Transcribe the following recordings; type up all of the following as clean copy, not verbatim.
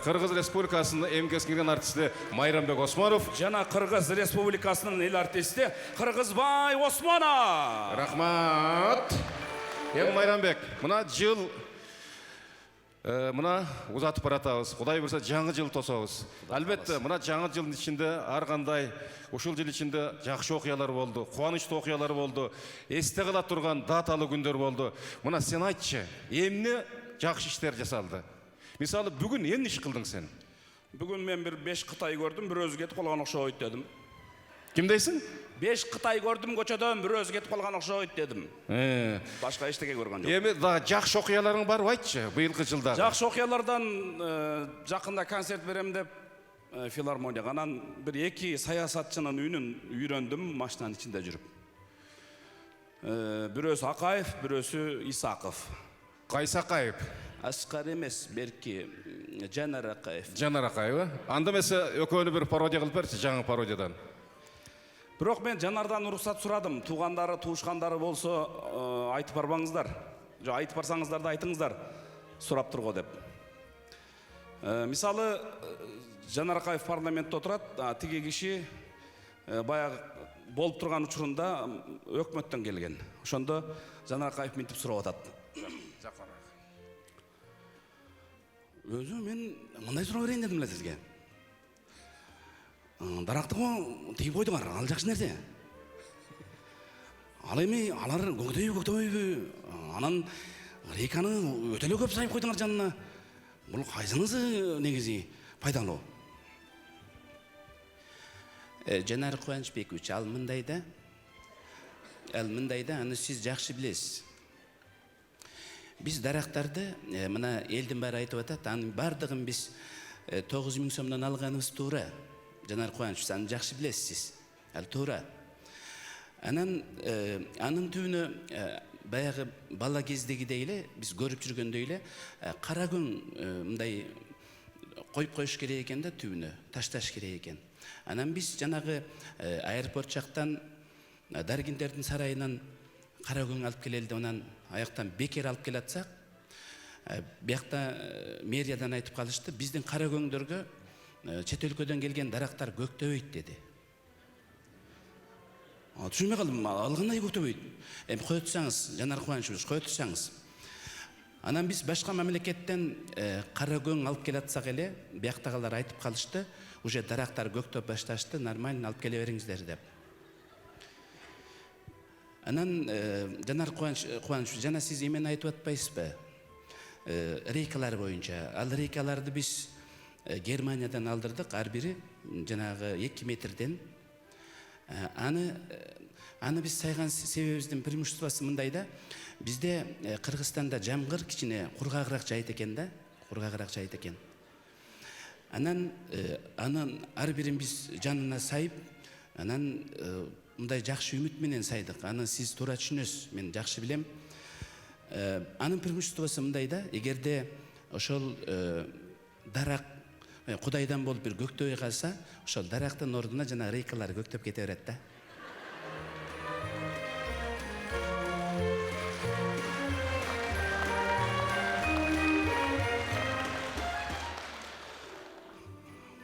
Кыргыз Республикасынын эмгек сиңирген артисти Майрамбек Осмонов. Жана Кыргыз Республикасынын эл артисти Кыргызбай Осмонов. Рахмат. Майрамбек, мына жыл мына узатып баратабыз. Кудай буйрса жаңы жыл тособуз. Албетте, мына жаңы жылдын ичинде ар кандай ушул жыл ичинде жакшы окуялар болду, кубанычтуу окуялар болду, эсте кала турган даталуу күндөр болду. Мына сен айтчы, эмне жакшы иштер жасалды? Мисалы, бүгүн эмне иш кылдың сен? Бүгүн мен бир 5 Кытай көрдүм, бир өзү кетип калган окшойт дедим. Ким дейсиң? 5 Кытай көрдүм көчөдөн, бир өзү кетип калган окшойт дедим. Башка эчтеке көргөн жок. Эми да жакшы окуяларың барбы айтчы, быйылкы жылдагы? Жакшы окуялардан жакында концерт берем деп филармонияга анан бир 2 саясатчынын үйүнүн үйрөндүм машинанын ичинде жүрүп. Бирөөсү Акаев, бирөөсү Исаков. Кайсы Акаев? Аскар эмес, берки Жанар Акаев. Жанар Акаева. Анда эмесе экөөнү бир пародия кылып берчи, жаңы пародиядан. Бирок мен Жанардан уруксат сурадым. Туугандары, туушкандары болсо айтып барбаңыздар. Жо айтып барсаңыздар да айтыңыздар. Сурап турго деп. Мисалы, Жанар Акаев парламентте отурат, тиги киши баягы болуп турган учурунда өкмөттөн келген. Ошондо Жанар Акаев мынтип сурап атат. Өзү мен мындай суроо берейин дедим эле сизге. Даракты тийип койдуңар, ал жакшы нерсе. Ал эми алар көктөйбү, көктөбөйбү? Анан рейканы өтө эле көп сайып койдуңар жанына. Бул кайсыңызы негизи пайдалуу? Жанар Кубанычбекович, ал мындайда, аны сиз жакшы билесиз. Биз дарактарды, мына элдин баары айтып атат, анын бардыгын биз 9000 сомдон алганыбыз туура. Жанар Кубанычбекович, аны жакшы билесиз. Ал туура. Анан анын түбүнө баягы бала кездегидей эле биз көрүп жүргөндөй эле кара күн мындай коюп коюш керек экен да, түбүнө ташташ керек экен. Анан биз жанагы аэропорт жактан Даргиндердин сарайынан кара күн алып келели деп анан аяктан бекер алып келатсак, биякта мэриядан айтып калышты, биздин кара көңдөргө чет өлкөдөн келген дарактар көктөбөйт деди. Түшүнбөй калдым, ал кандай көктөбөйт? Эми кое турсаңыз, Жанар Кубанычбекович, кое турсаңыз. Анан биз башка мамлекеттен кара көң алып келатсак эле, бияктагылар айтып калышты, уже дарактар көктөп башташты, нормально алып келе бериңиздер деп. Анан Жанар Кубанычбекович, жана сиз эмени айтып атпайсызбы? Рейкалар боюнча. Ал рейкаларды биз Германиядан алдырдык, ар бири жанагы 2 метрден. Аны биз сайган себебибиздин преимуществосу мындайда, бизде Кыргызстанда жамгыр кичине кургагыраак жайыт экен да, кургагыраак жайыт экен. Анан ар бирин биз жанына сайып, анан мындай жакшы үмүт менен сайдык. Аны сиз туура түшүнөсүз, мен жакшы билем. Анын преимуществосу мындайда, эгерде ошол дарак Кудайдан болуп бир көктөбөй калса, ошол дарактын ордуна жана рейкалар көктөп кете берет да.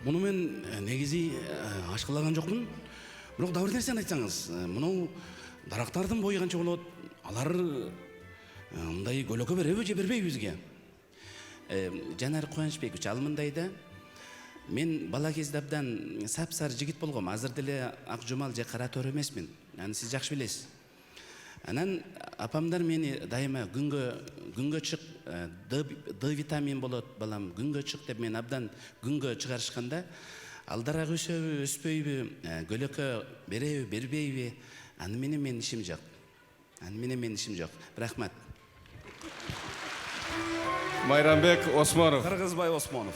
Муну мен негизи ашкылаган жокмун. Бирок да бир нерсени айтсаңыз, мынау дарактардын бою канча болот? Алар мындай көлөкө береби же бербейби бизге? Жанар Кубанычбекович, ал мындайда, мен бала кезде абдан сап-сары жигит болгом. Азыр деле ак жумал же кара төр эмесмин. Аны сиз жакшы билесиз. Анан апамдар мени дайыма күнгө чык, Д витамин болот балам, күнгө чык деп мен абдан күнгө чыгарышканда, ал дарак өсөбү, өспөйбү, көлөкө береби, бербейби? Аны менен менин ишим жок. Рахмат. Майрамбек Осмонов. Кыргызбай Осмонов.